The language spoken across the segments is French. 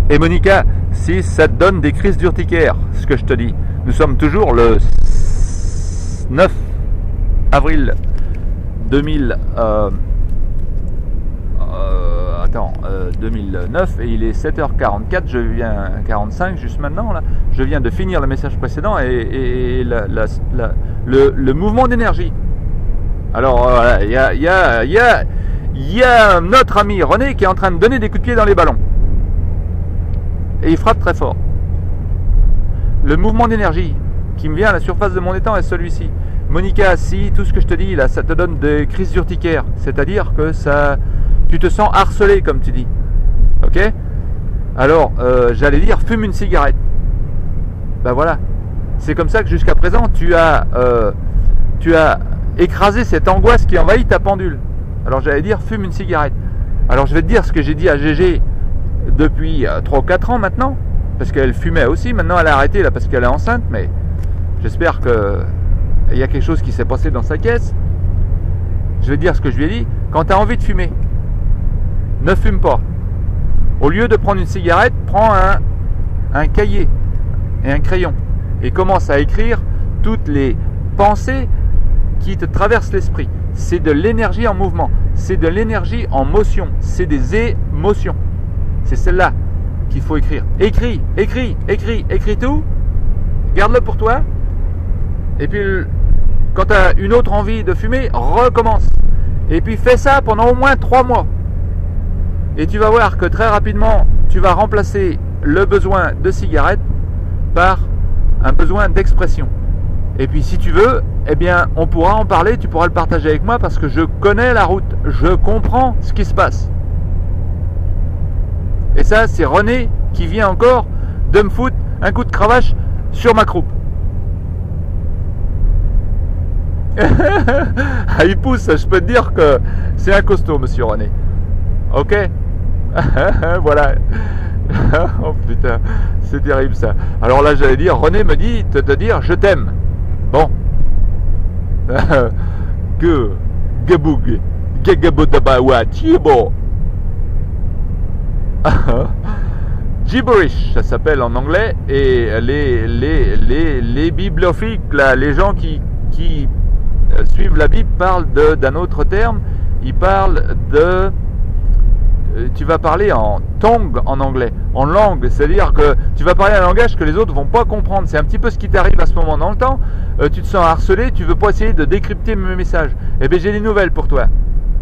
Et Monica, si ça te donne des crises d'urticaire, ce que je te dis, nous sommes toujours le 9 avril 2009 et il est 7h44, 45 juste maintenant là. Je viens de finir le message précédent et le mouvement d'énergie. Alors voilà, il y a notre ami René qui est en train de donner des coups de pied dans les ballons. Et il frappe très fort. Le mouvement d'énergie qui me vient à la surface de mon étang est celui-ci. Monica, si tout ce que je te dis là, ça te donne des crises urticaires, c'est-à-dire que tu te sens harcelé comme tu dis. Ok? Alors, j'allais dire, fume une cigarette. Ben voilà. C'est comme ça que jusqu'à présent, tu as écrasé cette angoisse qui envahit ta pendule. Alors j'allais dire, fume une cigarette. Alors je vais te dire ce que j'ai dit à Gégé depuis 3 ou 4 ans maintenant, parce qu'elle fumait aussi. Maintenant elle a arrêté là parce qu'elle est enceinte, mais j'espère qu'il y a quelque chose qui s'est passé dans sa caisse. Je vais te dire ce que je lui ai dit. Quand tu as envie de fumer, ne fume pas. Au lieu de prendre une cigarette, prends un cahier et un crayon et commence à écrire toutes les pensées qui te traversent l'esprit. C'est de l'énergie en mouvement, c'est de l'énergie en motion, c'est des émotions. C'est celle-là qu'il faut écrire. Écris tout, garde-le pour toi, et puis quand tu as une autre envie de fumer, recommence. Et puis fais ça pendant au moins 3 mois. Et tu vas voir que très rapidement, tu vas remplacer le besoin de cigarette par un besoin d'expression. Et puis si tu veux, eh bien on pourra en parler, tu pourras le partager avec moi parce que je connais la route, je comprends ce qui se passe. Et ça, c'est René qui vient encore de me foutre un coup de cravache sur ma croupe. Ah, il pousse, je peux te dire que c'est un costaud, monsieur René. Ok. Voilà. Oh putain, c'est terrible ça. Alors là, j'allais dire, René me dit de te dire je t'aime. Bon. Que gaboug, gagabodabawa, tibo. Gibberish, ça s'appelle en anglais, et les bibliophiles, là, les gens qui suivent la Bible parlent d'un autre terme. Ils parlent de... Tu vas parler en tongue en anglais, en langue, c'est-à-dire que tu vas parler un langage que les autres vont pas comprendre. C'est un petit peu ce qui t'arrive à ce moment dans le temps. Tu te sens harcelé, tu veux pas essayer de décrypter mes messages. Eh bien j'ai des nouvelles pour toi.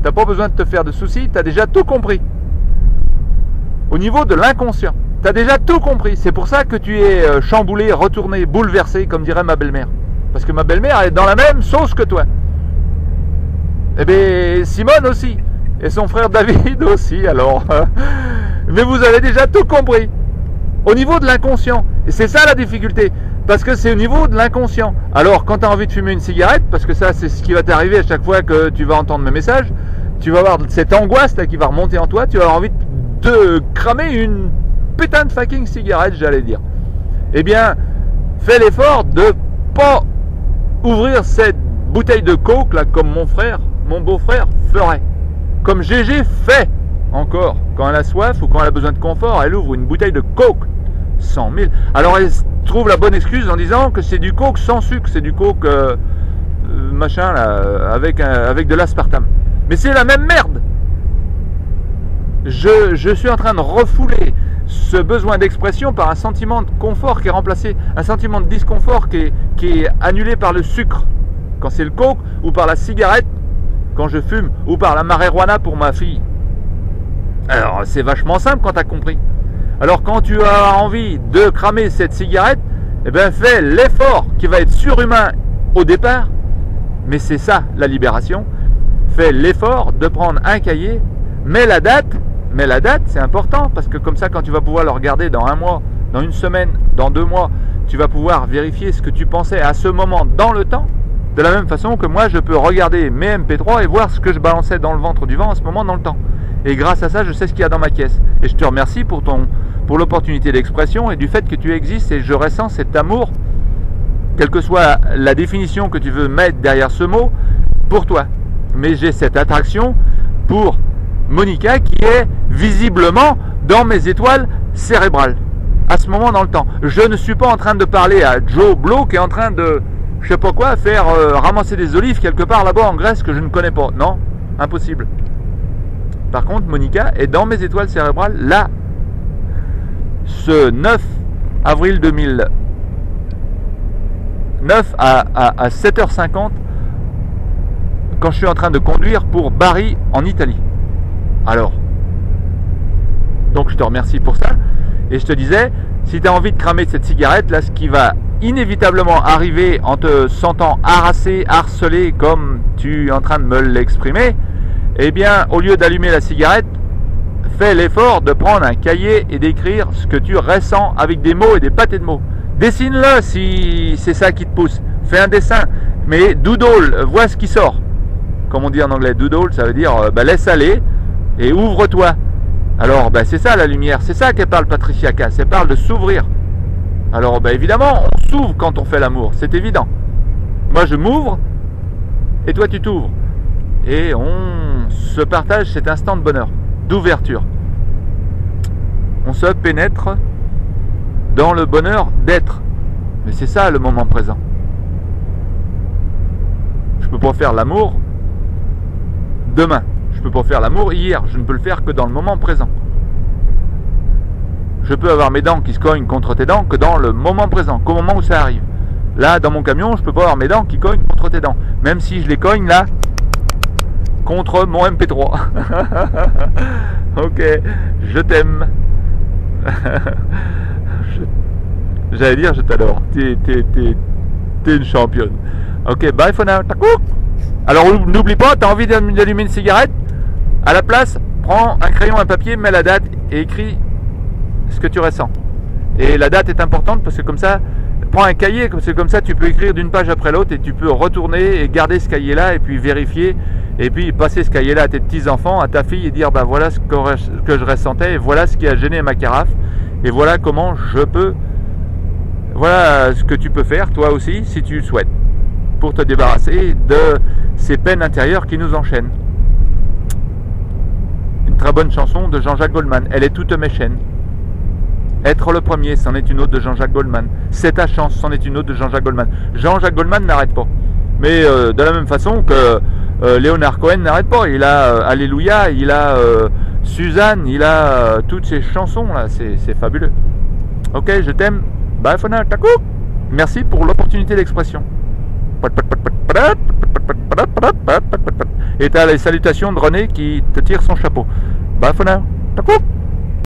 T'as pas besoin de te faire de soucis, tu as déjà tout compris. Au niveau de l'inconscient, tu as déjà tout compris. C'est pour ça que tu es chamboulé, retourné, bouleversé, comme dirait ma belle-mère. Parce que ma belle-mère est dans la même sauce que toi. Eh bien Simone aussi. Et son frère David aussi, alors. Mais vous avez déjà tout compris. Au niveau de l'inconscient. Et c'est ça la difficulté. Parce que c'est au niveau de l'inconscient. Alors, quand tu as envie de fumer une cigarette, parce que ça, c'est ce qui va t'arriver à chaque fois que tu vas entendre mes messages, tu vas avoir cette angoisse là qui va remonter en toi, tu vas avoir envie de cramer une putain de fucking cigarette, j'allais dire. Eh bien, fais l'effort de pas ouvrir cette bouteille de coke là comme mon beau-frère ferait. Comme Gégé fait encore. Quand elle a soif ou quand elle a besoin de confort, elle ouvre une bouteille de coke. 100 000. Alors elle trouve la bonne excuse en disant que c'est du coke sans sucre, c'est du coke machin là, avec de l'aspartame. Mais c'est la même merde. Je suis en train de refouler ce besoin d'expression par un sentiment de confort qui est remplacé, un sentiment de disconfort qui est annulé par le sucre quand c'est le coke, ou par la cigarette quand je fume, ou par la marijuana pour ma fille. Alors c'est vachement simple quand tu as compris. Alors quand tu as envie de cramer cette cigarette, eh bien fais l'effort qui va être surhumain au départ, mais c'est ça la libération. Fais l'effort de prendre un cahier, mets la date c'est important, parce que comme ça quand tu vas pouvoir le regarder dans 1 mois, dans 1 semaine, dans 2 mois, tu vas pouvoir vérifier ce que tu pensais à ce moment dans le temps, de la même façon que moi je peux regarder mes MP3 et voir ce que je balançais dans le ventre du vent en ce moment dans le temps. Et grâce à ça je sais ce qu'il y a dans ma caisse. Et je te remercie pour l'opportunité d'expression et du fait que tu existes, et je ressens cet amour, quelle que soit la définition que tu veux mettre derrière ce mot, pour toi. Mais j'ai cette attraction pour Monica qui est visiblement dans mes étoiles cérébrale. À ce moment dans le temps. Je ne suis pas en train de parler à Joe Blow qui est en train de, je sais pas quoi, faire ramasser des olives quelque part là-bas en Grèce que je ne connais pas. Non, impossible. Par contre, Monica est dans mes étoiles cérébrales là, ce 9 avril 2009 à 7h50 quand je suis en train de conduire pour Bari en Italie. Alors, donc je te remercie pour ça. Et je te disais, si tu as envie de cramer cette cigarette, là, ce qui va inévitablement arriver en te sentant harassé, harcelé, comme tu es en train de me l'exprimer, eh bien, au lieu d'allumer la cigarette, fais l'effort de prendre un cahier et d'écrire ce que tu ressens avec des mots et des pâtés de mots. Dessine-le si c'est ça qui te pousse. Fais un dessin, mais doodle, vois ce qui sort. Comme on dit en anglais, doodle, ça veut dire laisse aller et ouvre-toi. Alors, c'est ça la lumière, c'est ça qu'elle parle Patricia Cass, elle parle de s'ouvrir. Alors, évidemment, on s'ouvre quand on fait l'amour, c'est évident. Moi, je m'ouvre, et toi, tu t'ouvres. Et on se partage cet instant de bonheur, d'ouverture. On se pénètre dans le bonheur d'être. Mais c'est ça, le moment présent. Je ne peux pas faire l'amour demain. Je ne peux pas faire l'amour hier, je ne peux le faire que dans le moment présent. Je peux avoir mes dents qui se cognent contre tes dents que dans le moment présent, qu'au moment où ça arrive. Là, dans mon camion, je ne peux pas avoir mes dents qui cognent contre tes dents. Même si je les cogne là, contre mon MP3. Ok, je t'aime. J'allais dire je t'adore. T'es une championne. Ok, bye for now. Alors n'oublie pas, t'as envie d'allumer une cigarette? À la place, prends un crayon, un papier, mets la date et écris ce que tu ressens. Et la date est importante parce que comme ça, prends un cahier, parce que comme ça tu peux écrire d'une page après l'autre et tu peux retourner et garder ce cahier-là et puis vérifier et puis passer ce cahier-là à tes petits-enfants, à ta fille et dire voilà ce que je ressentais et voilà ce qui a gêné ma carafe et voilà comment je peux, voilà ce que tu peux faire toi aussi si tu le souhaites pour te débarrasser de ces peines intérieures qui nous enchaînent. Une très bonne chanson de Jean-Jacques Goldman. Elle est toute mes chaînes. Être le premier, c'en est une autre de Jean-Jacques Goldman. C'est ta chance, c'en est une autre de Jean-Jacques Goldman. Jean-Jacques Goldman n'arrête pas. Mais de la même façon que Leonard Cohen n'arrête pas. Il a Alléluia, il a Suzanne, il a toutes ces chansons là. C'est fabuleux. Ok, je t'aime. Bye for now. Merci pour l'opportunité d'expression. Et t'as les salutations de René qui te tire son chapeau. Bye for now.